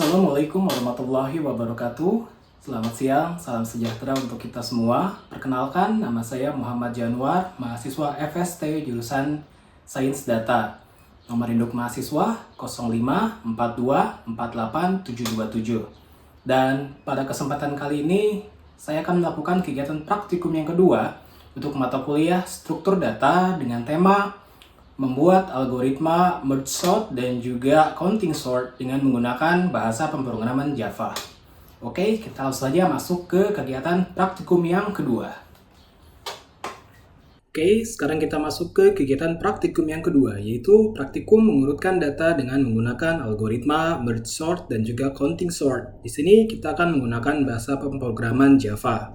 Assalamualaikum warahmatullahi wabarakatuh. Selamat siang, salam sejahtera untuk kita semua. Perkenalkan, nama saya Muhammad Januar, mahasiswa FST jurusan Sains Data. Nomor induk mahasiswa 0542487727. Dan pada kesempatan kali ini, saya akan melakukan kegiatan praktikum yang kedua untuk mata kuliah struktur data dengan tema membuat algoritma merge sort dan juga counting sort dengan menggunakan bahasa pemrograman Java. Oke, kita langsung saja masuk ke kegiatan praktikum yang kedua. Oke, sekarang kita masuk ke kegiatan praktikum yang kedua, yaitu praktikum mengurutkan data dengan menggunakan algoritma merge sort dan juga counting sort. Di sini kita akan menggunakan bahasa pemrograman Java.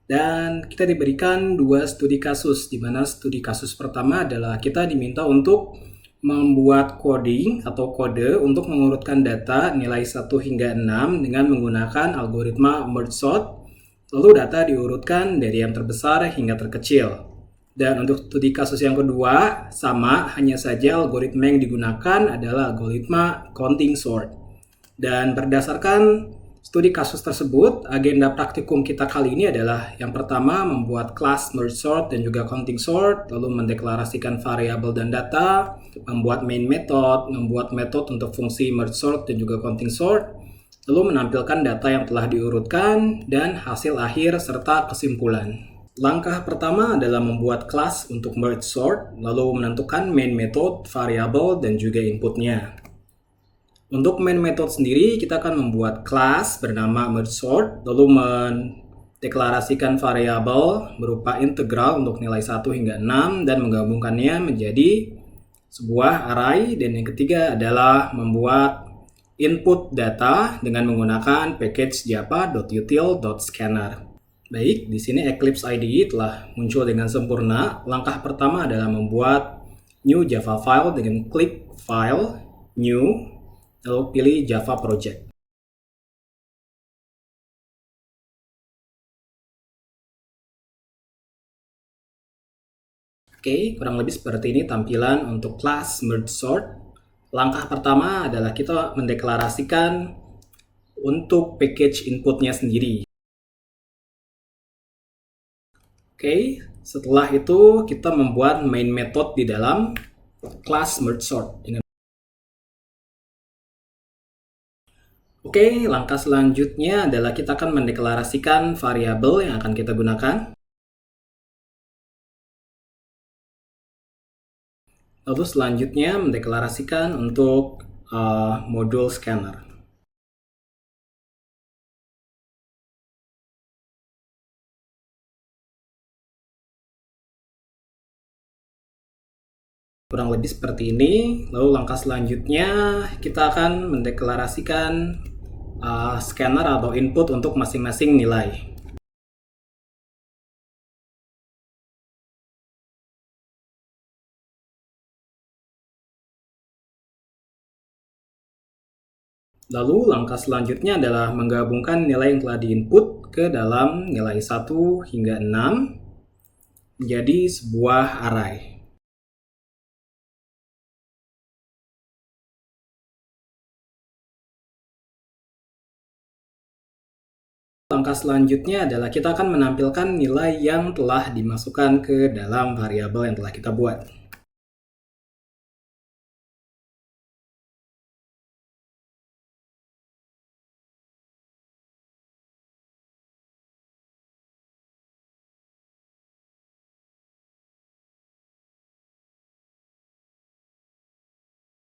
Dan kita diberikan dua studi kasus, di mana studi kasus pertama adalah kita diminta untuk membuat coding atau kode untuk mengurutkan data nilai 1 hingga 6 dengan menggunakan algoritma merge sort, lalu data diurutkan dari yang terbesar hingga terkecil. Dan untuk studi kasus yang kedua, sama, hanya saja algoritma yang digunakan adalah algoritma counting sort. Dan berdasarkan studi kasus tersebut, agenda praktikum kita kali ini adalah yang pertama membuat kelas merge sort dan juga counting sort, lalu mendeklarasikan variabel dan data, membuat main method, membuat metode untuk fungsi merge sort dan juga counting sort, lalu menampilkan data yang telah diurutkan, dan hasil akhir serta kesimpulan. Langkah pertama adalah membuat kelas untuk merge sort, lalu menentukan main method, variabel, dan juga inputnya. Untuk main method sendiri, kita akan membuat kelas bernama merge sort, lalu mendeklarasikan variabel berupa integral untuk nilai 1 hingga 6 dan menggabungkannya menjadi sebuah array. Dan yang ketiga adalah membuat input data dengan menggunakan package java.util.scanner. Baik, di sini Eclipse IDE telah muncul dengan sempurna. Langkah pertama adalah membuat new Java file dengan klik File, New, lalu pilih Java Project. Oke, kurang lebih seperti ini tampilan untuk kelas merge sort. Langkah pertama adalah kita mendeklarasikan untuk package inputnya sendiri. Oke, setelah itu kita membuat main method di dalam kelas merge sort. Oke, langkah selanjutnya adalah kita akan mendeklarasikan variabel yang akan kita gunakan. Lalu selanjutnya mendeklarasikan untuk modul scanner. Kurang lebih seperti ini. Lalu langkah selanjutnya kita akan mendeklarasikan scanner atau input untuk masing-masing nilai. Lalu langkah selanjutnya adalah menggabungkan nilai yang telah diinput ke dalam nilai 1 hingga 6 menjadi sebuah array. Langkah selanjutnya adalah kita akan menampilkan nilai yang telah dimasukkan ke dalam variabel yang telah kita buat.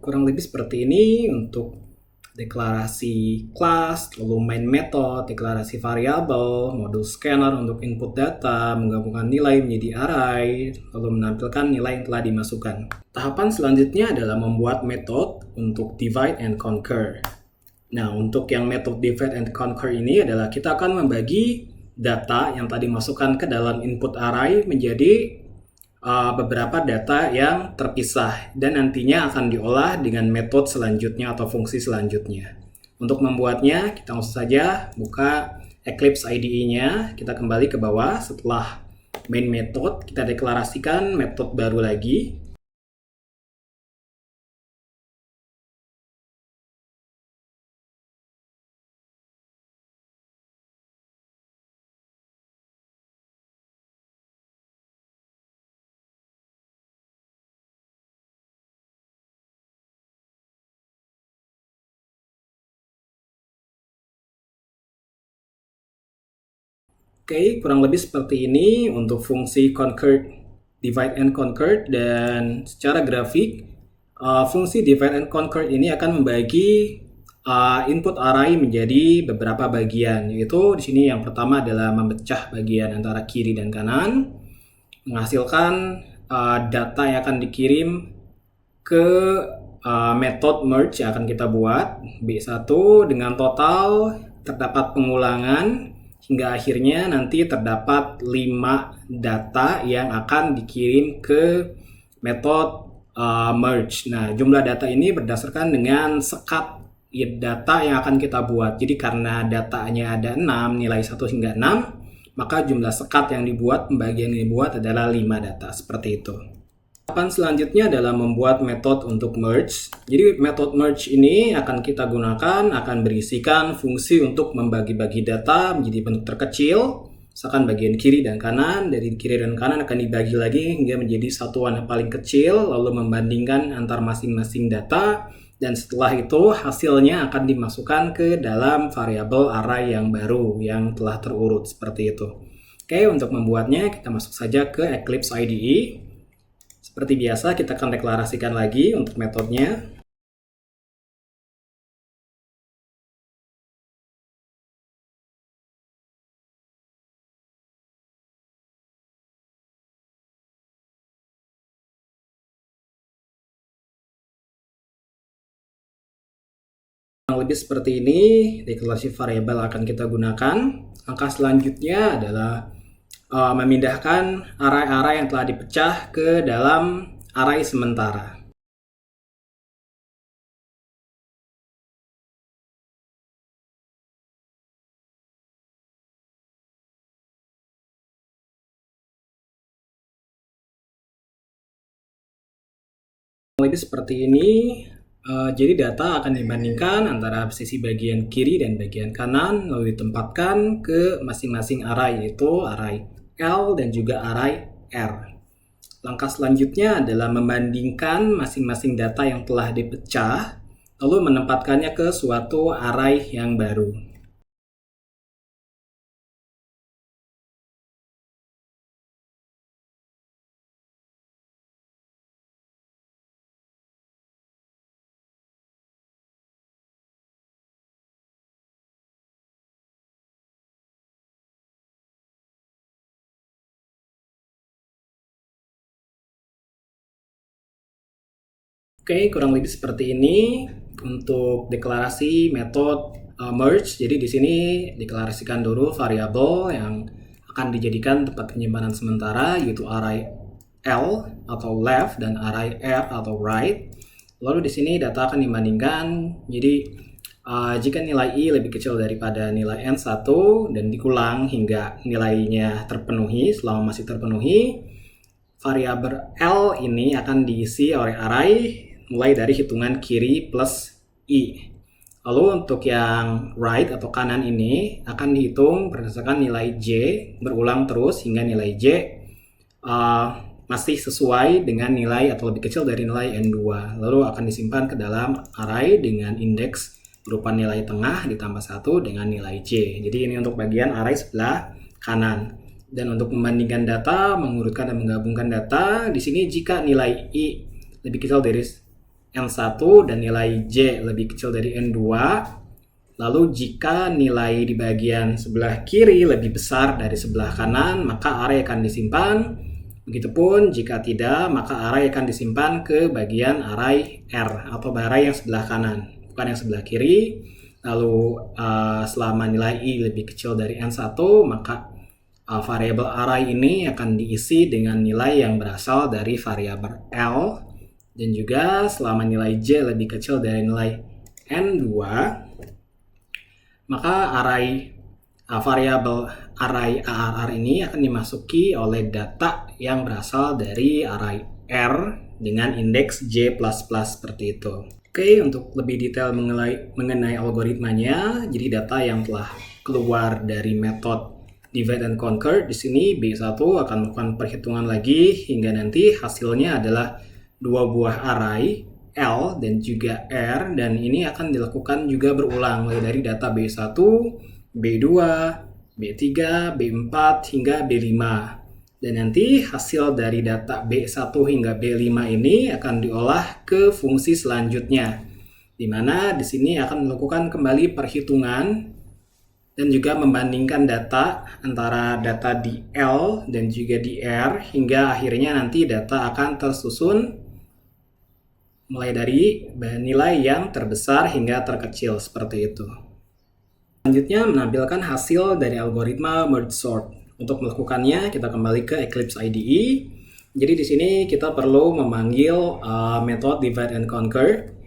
Kurang lebih seperti ini untuk deklarasi kelas, lalu main method, deklarasi variabel, modul scanner untuk input data, menggabungkan nilai menjadi array, lalu menampilkan nilai yang telah dimasukkan. Tahapan selanjutnya adalah membuat metode untuk divide and conquer. Nah, untuk yang metode divide and conquer ini adalah kita akan membagi data yang tadi masukkan ke dalam input array menjadi beberapa data yang terpisah dan nantinya akan diolah dengan metode selanjutnya atau fungsi selanjutnya. Untuk membuatnya, kita langsung saja buka Eclipse IDE-nya, kita kembali ke bawah. Setelah main method, kita deklarasikan metode baru lagi. Oke, kurang lebih seperti ini untuk fungsi conquered, divide and conquered, dan secara grafik fungsi divide and conquered ini akan membagi input array menjadi beberapa bagian, yaitu di sini yang pertama adalah memecah bagian antara kiri dan kanan, menghasilkan data yang akan dikirim ke method merge yang akan kita buat B1 dengan total terdapat pengulangan hingga akhirnya nanti terdapat 5 data yang akan dikirim ke metode merge. Nah, jumlah data ini berdasarkan dengan sekat data yang akan kita buat. Jadi karena datanya ada 6, nilai 1 hingga 6, maka jumlah sekat yang dibuat, pembagian yang dibuat adalah 5 data, seperti itu. Tahapan selanjutnya adalah membuat metode untuk merge. Jadi metode merge ini akan kita gunakan, akan berisikan fungsi untuk membagi-bagi data menjadi bentuk terkecil. Misalkan bagian kiri dan kanan, dari kiri dan kanan akan dibagi lagi hingga menjadi satuan yang paling kecil, lalu membandingkan antar masing-masing data, dan setelah itu hasilnya akan dimasukkan ke dalam variabel array yang baru yang telah terurut, seperti itu. Oke, untuk membuatnya kita masuk saja ke Eclipse IDE. Seperti biasa, kita akan deklarasikan lagi untuk metodenya. Lebih seperti ini, deklarasi variabel akan kita gunakan. Langkah selanjutnya adalah memindahkan array-array yang telah dipecah ke dalam array sementara. Lebih seperti ini, jadi data akan dibandingkan antara sisi bagian kiri dan bagian kanan, lalu ditempatkan ke masing-masing array, yaitu array L dan juga array R. Langkah selanjutnya adalah membandingkan masing-masing data yang telah dipecah, lalu menempatkannya ke suatu array yang baru. Oke, kurang lebih seperti ini untuk deklarasi metode merge. Jadi di sini deklarasikan dulu variabel yang akan dijadikan tempat penyimpanan sementara, yaitu array L atau left dan array R atau right. Lalu di sini data akan dibandingkan. Jadi jika nilai I lebih kecil daripada nilai N1 dan dikulang hingga nilainya terpenuhi, selama masih terpenuhi, variabel L ini akan diisi oleh array mulai dari hitungan kiri plus I. Lalu untuk yang right atau kanan ini akan dihitung berdasarkan nilai J, berulang terus hingga nilai J masih sesuai dengan nilai atau lebih kecil dari nilai N2. Lalu akan disimpan ke dalam array dengan indeks berupa nilai tengah ditambah 1 dengan nilai J. Jadi ini untuk bagian array sebelah kanan. Dan untuk membandingkan data, mengurutkan dan menggabungkan data, di sini jika nilai I lebih kecil dari N1 dan nilai J lebih kecil dari N2, lalu jika nilai di bagian sebelah kiri lebih besar dari sebelah kanan, maka array akan disimpan. Begitupun jika tidak, maka array akan disimpan ke bagian array R atau array yang sebelah kanan, bukan yang sebelah kiri. Lalu selama nilai I lebih kecil dari N1, maka variabel array ini akan diisi dengan nilai yang berasal dari variabel L. Dan juga selama nilai J lebih kecil dari nilai N2, maka variabel array ARR ini akan dimasuki oleh data yang berasal dari array R dengan indeks J++ seperti itu. Oke, untuk lebih detail mengenai algoritmanya, jadi data yang telah keluar dari metode divide and conquer, di sini B1 akan melakukan perhitungan lagi hingga nanti hasilnya adalah dua buah array L dan juga R, dan ini akan dilakukan juga berulang mulai dari data B1, B2, B3, B4, hingga B5. Dan nanti hasil dari data B1 hingga B5 ini akan diolah ke fungsi selanjutnya, di mana di sini akan melakukan kembali perhitungan dan juga membandingkan data antara data di L dan juga di R, hingga akhirnya nanti data akan tersusun mulai dari nilai yang terbesar hingga terkecil seperti itu. Selanjutnya menampilkan hasil dari algoritma merge sort. Untuk melakukannya kita kembali ke Eclipse IDE. Jadi di sini kita perlu memanggil metode divide and conquer.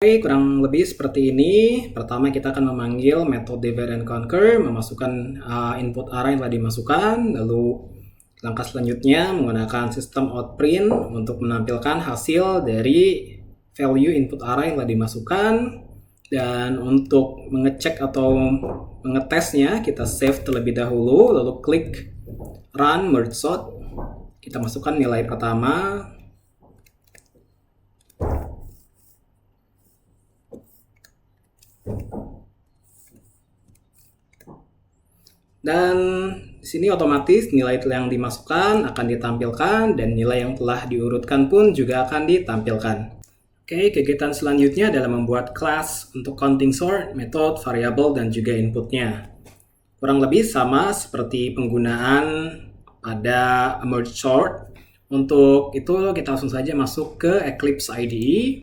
Oke, kurang lebih seperti ini. Pertama kita akan memanggil metode divide and conquer, memasukkan input array yang telah dimasukkan, lalu langkah selanjutnya menggunakan sistem outprint untuk menampilkan hasil dari value input array yang telah dimasukkan. Dan untuk mengecek atau mengetesnya, kita save terlebih dahulu, lalu klik run merge sort. Kita masukkan nilai pertama. Dan di sini otomatis nilai yang dimasukkan akan ditampilkan dan nilai yang telah diurutkan pun juga akan ditampilkan. Oke, kegiatan selanjutnya adalah membuat kelas untuk counting sort, metode, variabel, dan juga inputnya. Kurang lebih sama seperti penggunaan pada merge sort. Untuk itu kita langsung saja masuk ke Eclipse IDE.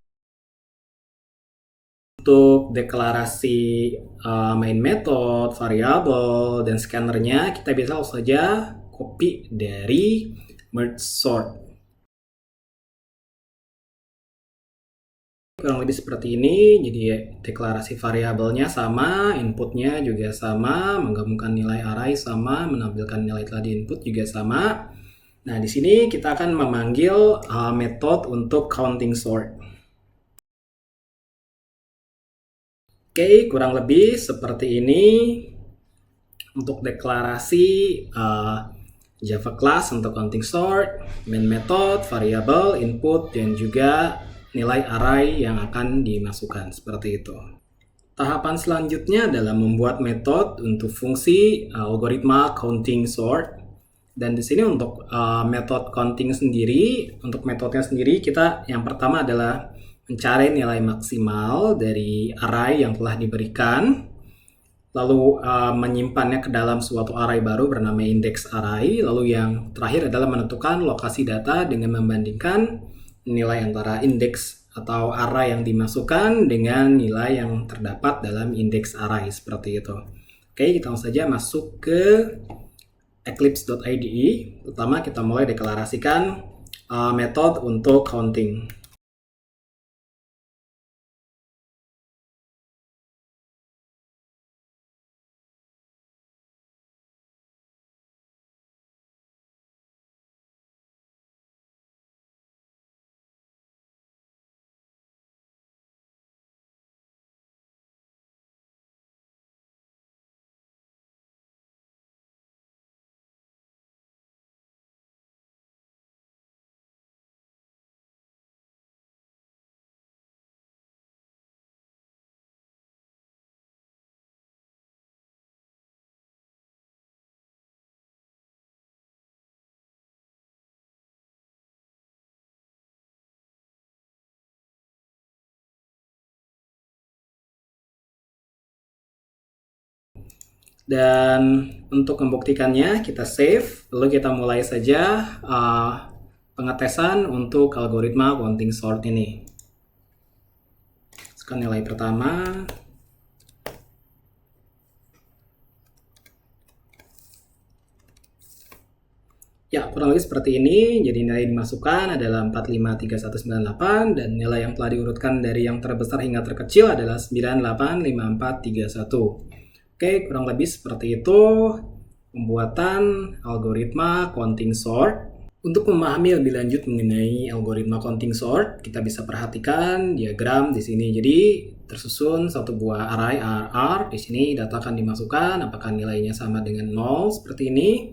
Untuk deklarasi main method, variabel, dan scannernya kita bisa langsung saja copy dari merge sort. Kurang lebih seperti ini, jadi deklarasi variabelnya sama, inputnya juga sama, menggabungkan nilai array sama, menampilkan nilai telah diinput juga sama. Nah, di sini kita akan memanggil metode untuk counting sort. Oke, kurang lebih seperti ini untuk deklarasi Java class untuk counting sort, main method, variable, input, dan juga nilai array yang akan dimasukkan seperti itu. Tahapan selanjutnya adalah membuat metode untuk fungsi algoritma counting sort. Dan di sini untuk metode counting sendiri, untuk metodenya sendiri kita yang pertama adalah mencari nilai maksimal dari array yang telah diberikan, lalu menyimpannya ke dalam suatu array baru bernama index array, lalu yang terakhir adalah menentukan lokasi data dengan membandingkan nilai antara index atau array yang dimasukkan dengan nilai yang terdapat dalam index array seperti itu. Oke, kita langsung saja masuk ke eclipse.ide. Pertama kita mulai deklarasikan metode untuk counting. Dan untuk membuktikannya kita save, lalu kita mulai saja pengetesan untuk algoritma counting sort ini. Sekarang nilai pertama. Ya, kurang lebih seperti ini. Jadi nilai yang dimasukkan adalah 453198 dan nilai yang telah diurutkan dari yang terbesar hingga terkecil adalah 985431. Oke, kurang lebih seperti itu pembuatan algoritma counting sort. Untuk memahami lebih lanjut mengenai algoritma counting sort, kita bisa perhatikan diagram di sini. Jadi tersusun satu buah array RR. Di sini data akan dimasukkan, apakah nilainya sama dengan 0 seperti ini.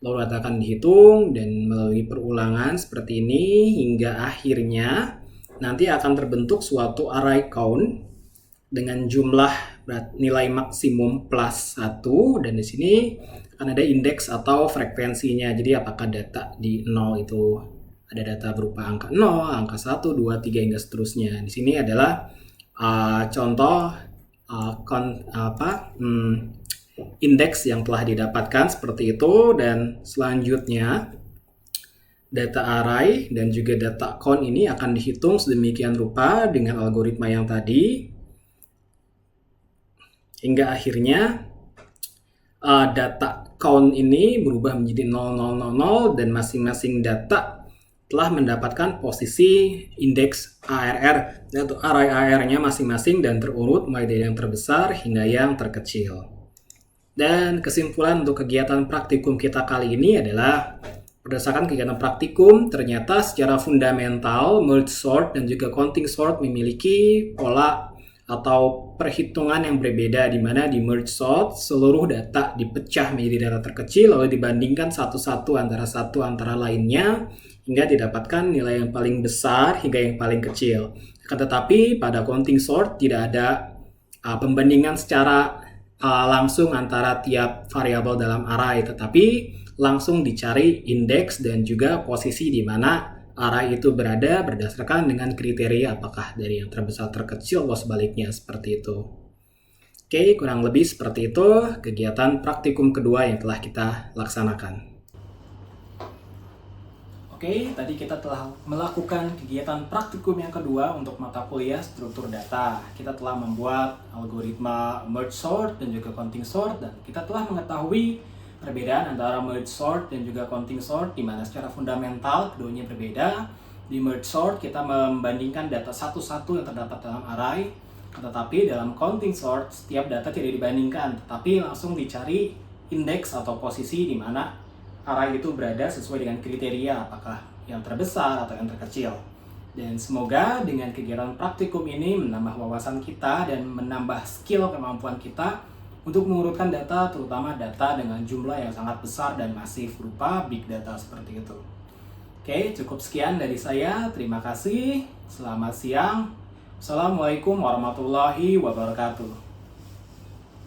Lalu data akan dihitung dan melalui perulangan seperti ini hingga akhirnya nanti akan terbentuk suatu array count dengan jumlah nilai maksimum plus 1, dan di sini akan ada indeks atau frekuensinya. Jadi apakah data di 0 itu ada data berupa angka 0, angka 1, 2, 3 hingga seterusnya. Di sini adalah contoh indeks yang telah didapatkan seperti itu, dan selanjutnya data array dan juga data count ini akan dihitung sedemikian rupa dengan algoritma yang tadi hingga akhirnya data count ini berubah menjadi 0000 dan masing-masing data telah mendapatkan posisi indeks ARR atau array ARR-nya masing-masing dan terurut mulai dari yang terbesar hingga yang terkecil. Dan kesimpulan untuk kegiatan praktikum kita kali ini adalah berdasarkan kegiatan praktikum, ternyata secara fundamental merge sort dan juga counting sort memiliki pola atau perhitungan yang berbeda, di mana di merge sort seluruh data dipecah menjadi data terkecil lalu dibandingkan satu antara lainnya hingga didapatkan nilai yang paling besar hingga yang paling kecil. Tetapi pada counting sort tidak ada pembandingan secara langsung antara tiap variabel dalam array, tetapi langsung dicari indeks dan juga posisi di mana array itu berada berdasarkan dengan kriteria apakah dari yang terbesar terkecil atau sebaliknya, seperti itu. Oke, kurang lebih seperti itu kegiatan praktikum kedua yang telah kita laksanakan. Oke, tadi kita telah melakukan kegiatan praktikum yang kedua untuk mata kuliah struktur data. Kita telah membuat algoritma merge sort dan juga counting sort, dan kita telah mengetahui perbedaan antara merge sort dan juga counting sort, di mana secara fundamental keduanya berbeda. Di merge sort kita membandingkan data satu-satu yang terdapat dalam array, tetapi dalam counting sort setiap data tidak dibandingkan, tetapi langsung dicari indeks atau posisi di mana array itu berada sesuai dengan kriteria apakah yang terbesar atau yang terkecil. Dan semoga dengan kegiatan praktikum ini menambah wawasan kita dan menambah skill kemampuan kita untuk mengurutkan data, terutama data dengan jumlah yang sangat besar dan masif berupa big data seperti itu. Oke, cukup sekian dari saya. Terima kasih. Selamat siang. Assalamualaikum warahmatullahi wabarakatuh.